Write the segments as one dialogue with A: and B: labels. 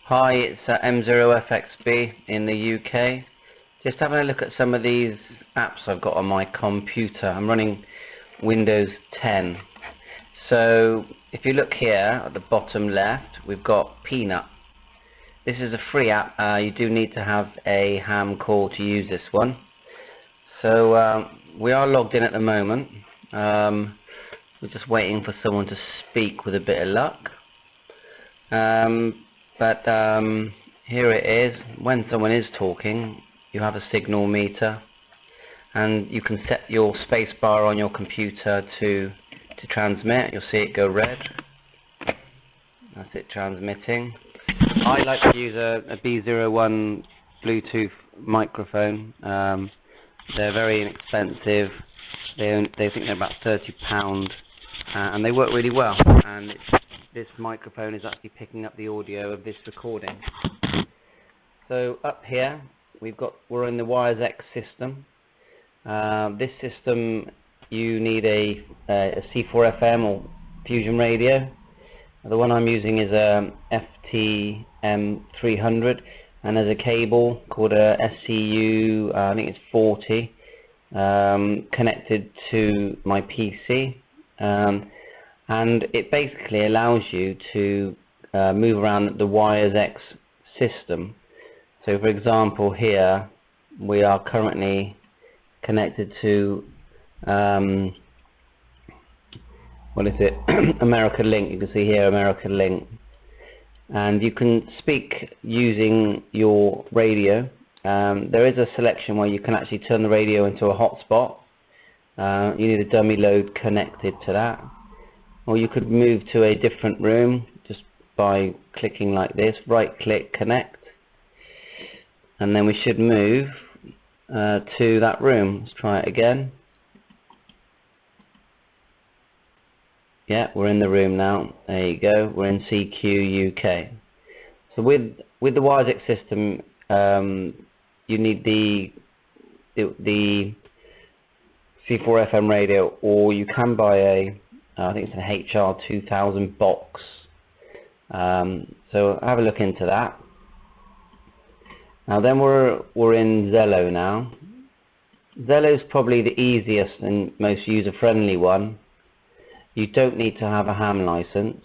A: Hi, it's M0FXB in the UK. Just having a look at some of these apps I've got on my computer. I'm running Windows 10. So if you look here at the bottom left, we've got Peanut. This is a free app. You do need to have a ham call to use this one. So we are logged in at the moment. We're just waiting for someone to speak with a bit of luck. But here it is. When someone is talking, you have a signal meter, and you can set your space bar on your computer to transmit. You'll see it go red. That's it transmitting. I like to use a B01 Bluetooth microphone. They're very inexpensive. They think they're about £30, and they work really well. And this microphone is actually picking up the audio of this recording. So up here we're in the WIRES X system. This system, you need a C4FM or fusion radio. The one I'm using is a FTM300, and there's a cable called a SCU, I think it's 40, connected to my PC. And it basically allows you to move around the WIRES X system. So for example, here we are currently connected to what is it? American Link. You can see here American Link, and you can speak using your radio. There is a selection where you can actually turn the radio into a hotspot. You need a dummy load connected to that. Or you could move to a different room just by clicking like this, right click, connect, and then we should move to that room. Let's try it again. Yeah, we're in the room now. There you go. We're in CQ UK. So with the WIRES X system, you need the C4FM radio, or you can buy I think it's an HR 2000 box. So have a look into that. Now then we're in Zello now. Zello's probably the easiest and most user-friendly one. You don't need to have a ham license.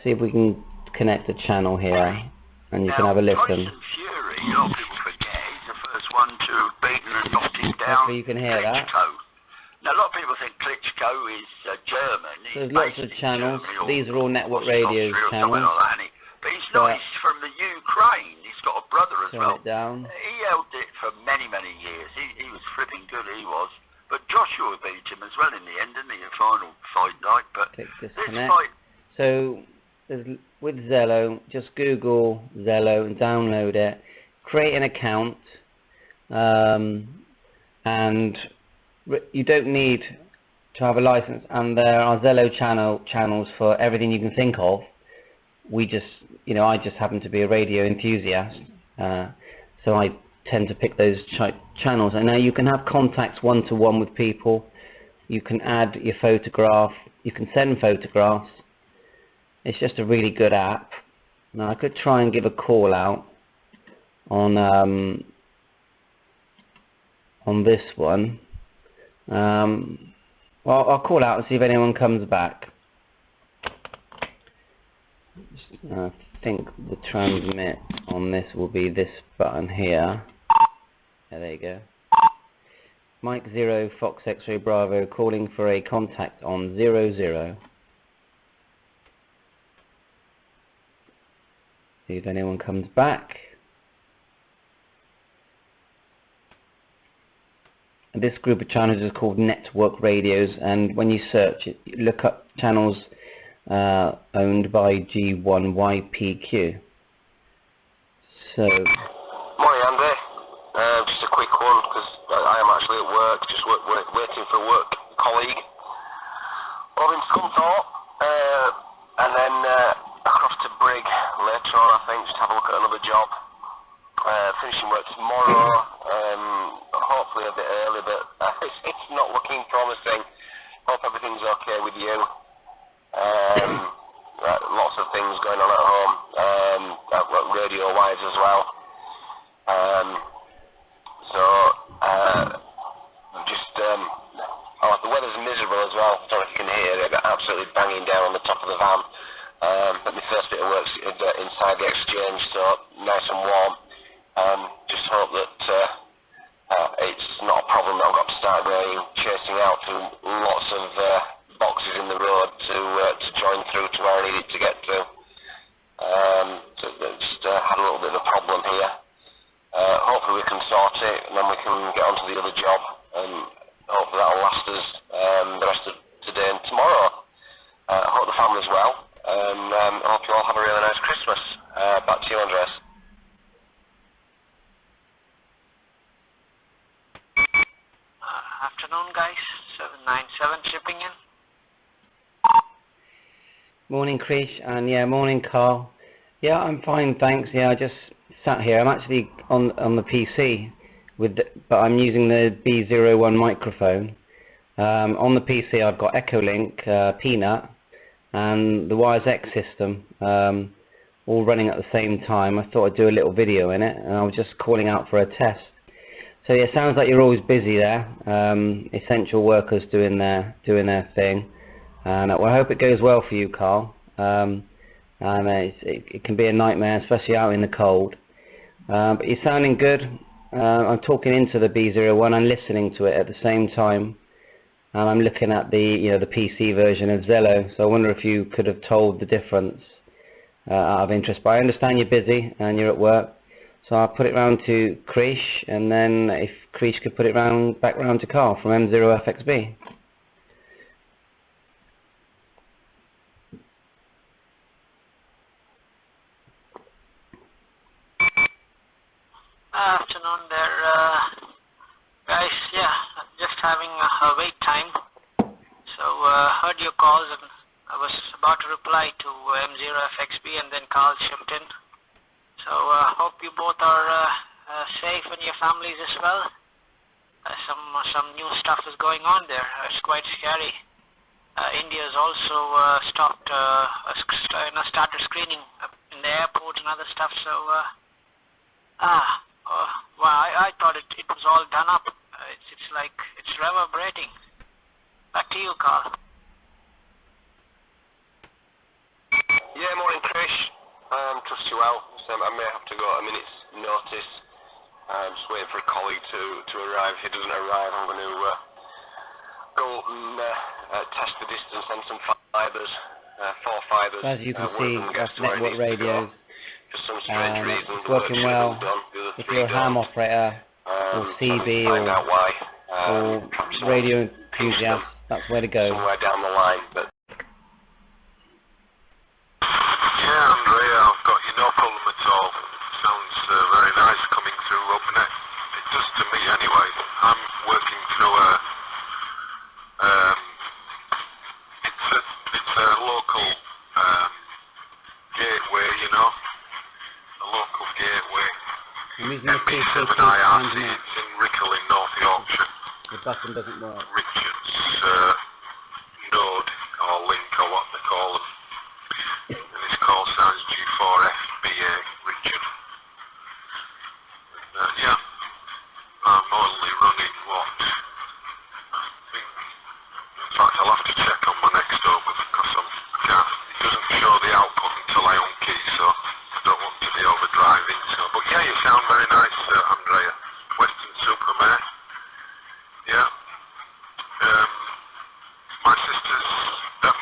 A: See if we can connect a channel here, and you can have a listen.
B: Fury, a lot of people forget, he's the first one to have beaten and knocked him down.
A: Hopefully you can hear that.
B: Now, a lot of people think Klitschko is German.
A: There's lots of channels. These are all network radio channels.
B: But he's not. He's from the Ukraine. He's got a brother as well.
A: Turn it down.
B: He held it for many, many years. He was flipping good, he was. But Joshua beat him as well in the end, didn't he? The final fight night. But
A: click
B: this
A: disconnect.
B: fight.
A: So with Zello, just Google Zello and download it. Create an account, and you don't need to have a license, and there are Zello channels for everything you can think of. We just, I just happen to be a radio enthusiast, so I tend to pick those channels. And now you can have contacts one-to-one with people. You can add your photograph. You can send photographs. It's just a really good app. Now I could try and give a call out on this one. Well, I'll call out and see if anyone comes back. I think the transmit on this will be this button here. Yeah, there you go. Mike 0 Fox X-ray Bravo calling for a contact on 00. See if anyone comes back. This group of channels is called network radios, and when you search it, you look up channels owned by G1YPQ. So,
C: morning, Andy. Just a quick one, because I am actually at work, just waiting for a work colleague. Over in Scunthorpe, and then across to Brig later on, I think, just have a look at another job. Finishing work tomorrow, hopefully a bit early, but it's not looking promising. Hope everything's okay with you. Lots of of things going on at home, radio-wise as well. The weather's miserable as well. I don't know if you can hear it, but absolutely banging down on the top of the van. But my first bit of work's inside the exchange, so nice and warm. Just hope that it's not a problem that I've got to start chasing out through lots of boxes in the road to join through to where I need it to get to. Just had a little bit of a problem here. Hopefully we can sort it, and then we can get on to the other job, and hopefully that'll last us the rest of today and tomorrow. Hope the family's well, and I hope you all have a really nice Christmas. Back to you, Andreas.
D: Afternoon, guys. 797 shipping in.
A: Morning, Krish, and yeah, morning, Carl. Yeah, I'm fine, thanks. Yeah, I just sat here. I'm actually on the PC, but I'm using the B01 microphone. On the PC, I've got ECHOLINK-PEANUT and the WIRES X system, all running at the same time. I thought I'd do a little video in it, and I was just calling out for a test. So yeah, it sounds like you're always busy there. Essential workers doing their thing, and well, I hope it goes well for you, Carl. It can be a nightmare, especially out in the cold. But you're sounding good. I'm talking into the B01 and listening to it at the same time, and I'm looking at the the PC version of ZELLO. So I wonder if you could have told the difference out of interest. But I understand you're busy and you're at work. So I'll put it round to Krish, and then if Krish could put it back round to Carl from M0FXB.
D: Afternoon there, guys. Yeah, just having a wait time. So heard your calls, and I was about to reply to M0FXB, and then Carl chipped in. So hope you both are safe and your families as well. Some new stuff is going on there. It's quite scary. India's also started screening in the airport and other stuff. So well, I thought it was all done up. It's like it's reverberating. Back to you, Carl.
C: Yeah, morning, Krish. Trust you well. I may have to go at a minute's notice. I'm just waiting for a colleague to arrive. If he doesn't arrive, I'm going to go and test the distance on some fibres, 4 fibres.
A: As you can see, that's network radios.
C: For some strange reason,
A: it's working well. If you're a ham operator, or CB, or radio enthusiast, that's where to go.
C: Somewhere down the line, but.
E: Yeah, Andrea, I've got you no problem at all. Sounds very nice coming through, open it. It does to me anyway. I'm working through it's a local gateway, a local gateway. MP7IRC, it's in Rickle in North Yorkshire.
A: The button doesn't work.
E: Richard's node, or link, or what they call them. And his call signs G4FBA, Richard. And, yeah, I'm only running what? I think, in fact, I'll have to check on my next over because it doesn't show the output until I unkey, so I don't want to be overdriving. But yeah, you sound very nice, Andrea. Western Supermare. Yeah. My sister's,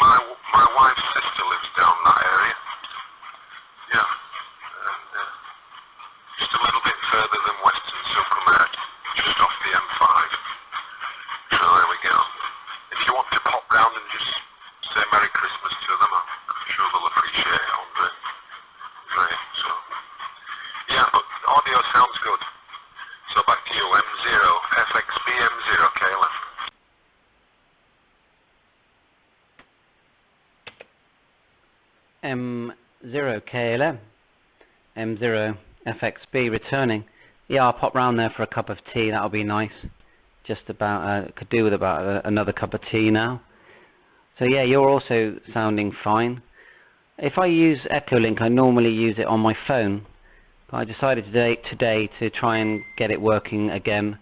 E: my wife's sister lives down that area. Yeah. And just a little bit further than Western Supermare, just off the M5. So there we go. If you want to pop round and just say Merry Christmas to them, I'm sure they'll appreciate it, Andre. Right, so. Yeah, but audio sounds good. So back to you, M0, FXB M0, KLM.
A: M0 KLM, M0 FXB returning. Yeah, I'll pop round there for a cup of tea. That'll be nice. Just about could do with about another cup of tea now. So yeah, you're also sounding fine. if I use Echolink, I normally use it on my phone. But I decided today to try and get it working again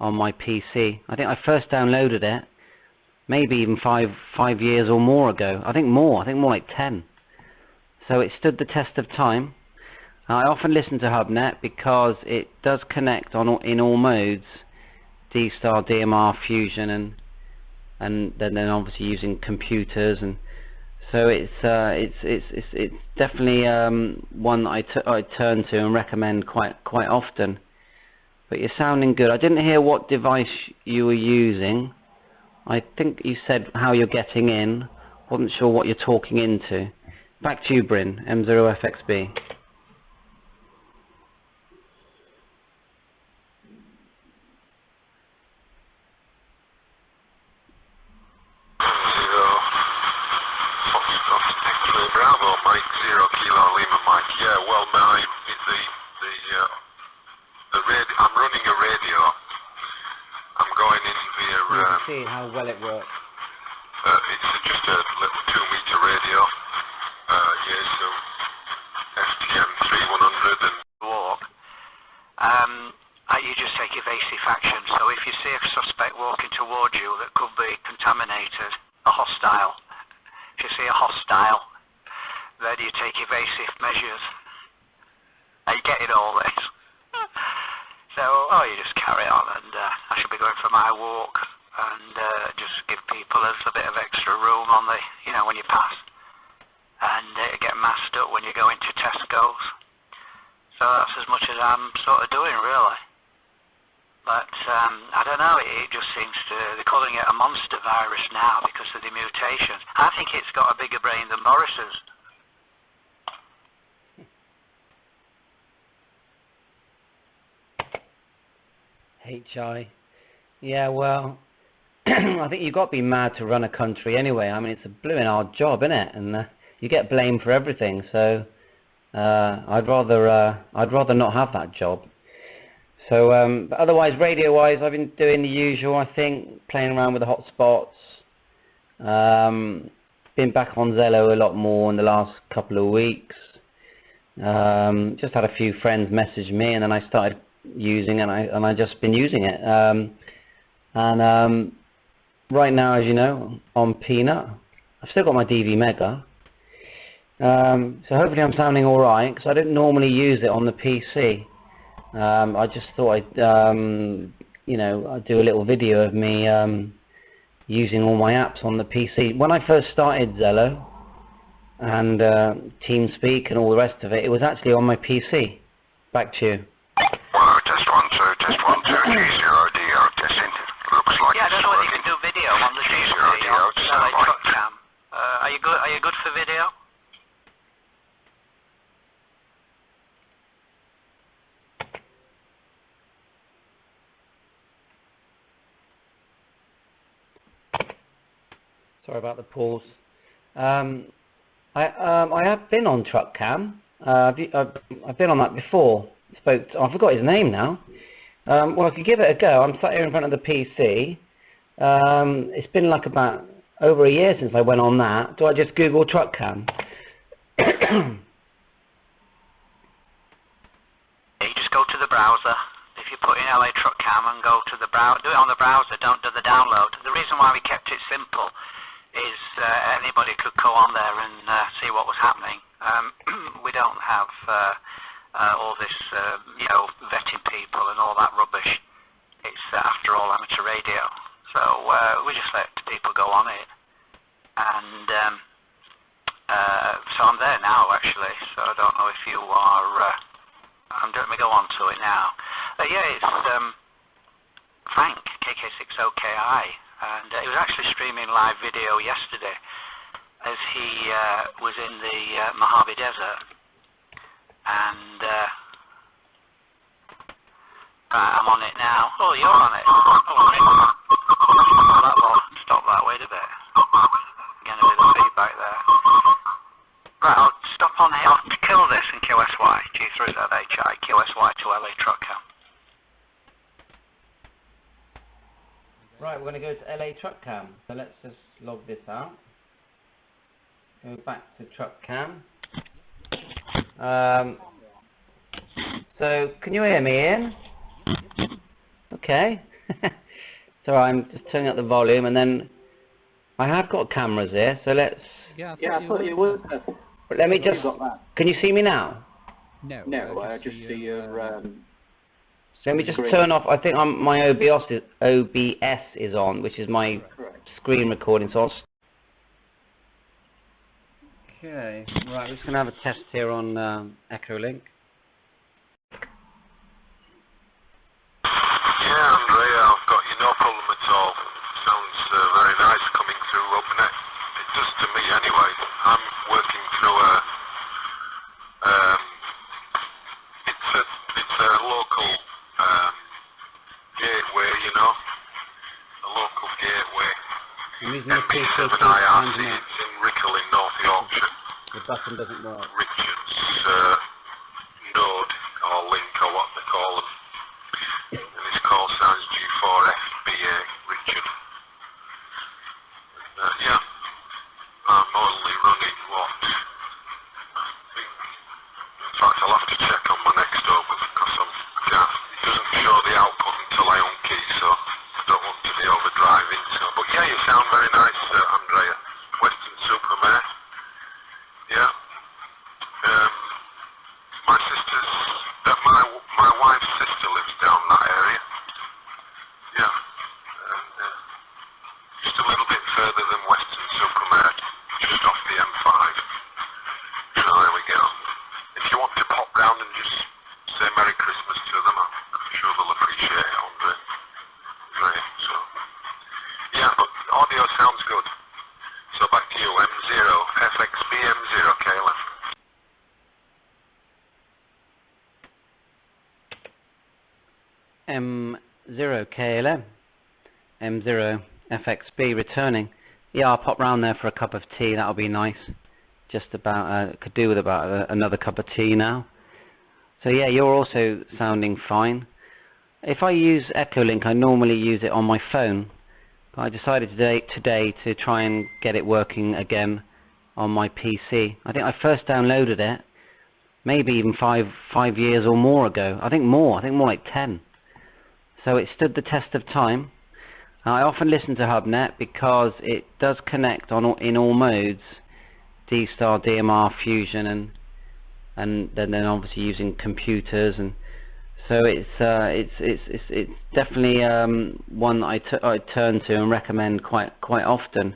A: on my PC. I think I first downloaded it maybe even five years or more ago. I think more like 10. So it stood the test of time. I often listen to HubNet because it does connect in all modes, D-Star, DMR, Fusion, and then obviously using computers, and so it's definitely one that I turn to and recommend quite often. But you're sounding good. I didn't hear what device you were using. I think you said how you're getting in. Wasn't sure what you're talking into. Back to you, Bryn, M0FXB.
E: Bravo, Mike, 0 Kilo Lima, Mike. Yeah, well, I'm running a radio. I'm going in via.
A: You can see how well it works.
E: It's just a little 2-meter radio. Yeah, so FTM 3100 and
D: walk. You just take evasive action. So if you see a suspect walking towards you that could be contaminated, a hostile. If you see a hostile, then you take evasive measures. Are you getting all this? So, you just carry on, and I should be going for my walk, and just give people a little bit of extra room on the, when you pass, and get masked up when you go into Tesco's. So that's as much as I'm sort of doing, really. But I don't know, it just seems they're calling it a monster virus now because of the mutations. I think it's got a bigger brain than Boris's.
A: HI. Yeah, well, I think you've got to be mad to run a country anyway. I mean, it's a blooming hard job, isn't it? And you get blamed for everything. So I'd rather not have that job. So, but otherwise, radio-wise, I've been doing the usual. I think playing around with the hotspots. Been back on Zello a lot more in the last couple of weeks. Just had a few friends message me, and then I started using it, and I just been using it. Right now, as you know, on Peanut, I've still got my DV Mega. So hopefully I'm sounding all right, because I didn't normally use it on the PC. I just thought I'd do a little video of me using all my apps on the PC. When I first started Zello and TeamSpeak and all the rest of it, it was actually on my PC. Back to you.
E: Test 1 2, 0 testing. Looks like
D: I don't know whether you can do video on the ZELLO truck cam. Are you good for video?
A: Sorry about the pause. I have been on truck cam. I've been on that before. I forgot his name now. Well, if you give it a go, I'm sat here in front of the PC. It's been like about over a year since I went on that. Do I just Google truck cam?
D: You just go to the browser. If you put in LA truck cam and go to the browser, do it on the browser, don't do the download. The reason why we kept it simple is anybody could go on there and see what was happening. We don't have all this, vetting people and all that rubbish. It's after all amateur radio, so we just let people go on it. And so I'm there now, actually. So I don't know if you are. Let me go on to it now. It's Frank KK6OKI, and he was actually streaming live video yesterday as he was in the Mojave Desert. And I'm on it now. Oh, you're on it. Stop that. Wait a bit. Getting a bit of feedback there. Right, I'll stop on here. I'll kill this in QSY. G3ZHI QSY to LA Trucker.
A: Right, we're going to go to LA truck cam. So let's just log this out. Go back to truck cam. So, can you hear me, Ian? Okay. So I'm just turning up the volume, and then I have got cameras here, so let's...
F: Yeah,
G: I thought you would.
A: But let me just...
G: Got that.
A: Can you see me now?
F: No,
G: I just see your.
A: Let me just
G: screen.
A: turn off... I think my OBS is on, which is my
G: Correct.
A: screen recording, so I'll... Okay, right, we're just going to have a test here on Echolink.
E: Yeah, Andrea, I've got you, no problem at all. Sounds very nice coming through OpenX. It does to me anyway. I'm working through it's a local gateway, you know, a local gateway.
A: I'm using the PC to
E: MB7IRC, it's in Rickle in North Yorkshire.
A: The button doesn't work.
E: Richard's node, or link, or what they call them. And his call signs G4FBA, Richard. And, yeah, I'm only running what? In fact, I'll have to check on my next over because it doesn't show the output until I unkey, so I don't want to be overdriving. So, but yeah, you sound very nice, Andrea. Western Supermare. Yeah. My sister's, my wife's sister lives down that area. Yeah. And just a little bit further than Western Supermare, just off the M5. So there we go. If you want to pop round and just say Merry Christmas to them, I'm sure they'll appreciate it, Andre. Right, so. Yeah, but audio sounds good. So back to you, M0, FXB M0, Kayla.
A: M0 KLM, M0 FXB returning. Yeah, I'll pop round there for a cup of tea, that'll be nice. Just about, could do with about another cup of tea now. So yeah, you're also sounding fine. If I use Echolink, I normally use it on my phone. But I decided today to try and get it working again on my PC. I think I first downloaded it maybe even five years or more ago. I think more like 10. So it stood the test of time. I often listen to HubNet because it does connect in all modes, D-Star, DMR, Fusion, and then obviously using computers, and so it's definitely one that I turn to and recommend quite often.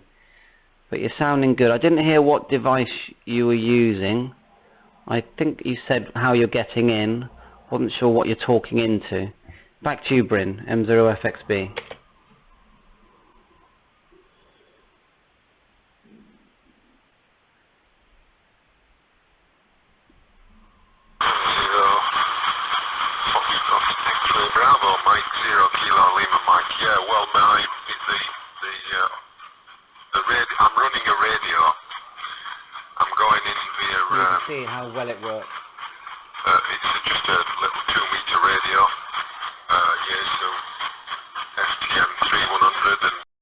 A: But you're sounding good. I didn't hear what device you were using. I think you said how you're getting in. Wasn't sure what you're talking into. Back to you, Bryn, M0FXB.
E: Bravo, Mike, 0 Kilo Lima, Mike. Yeah, well, I'm running a radio. I'm going in via.
A: You can see how well it works.
E: It's just a little 2-meter radio. Yeah, so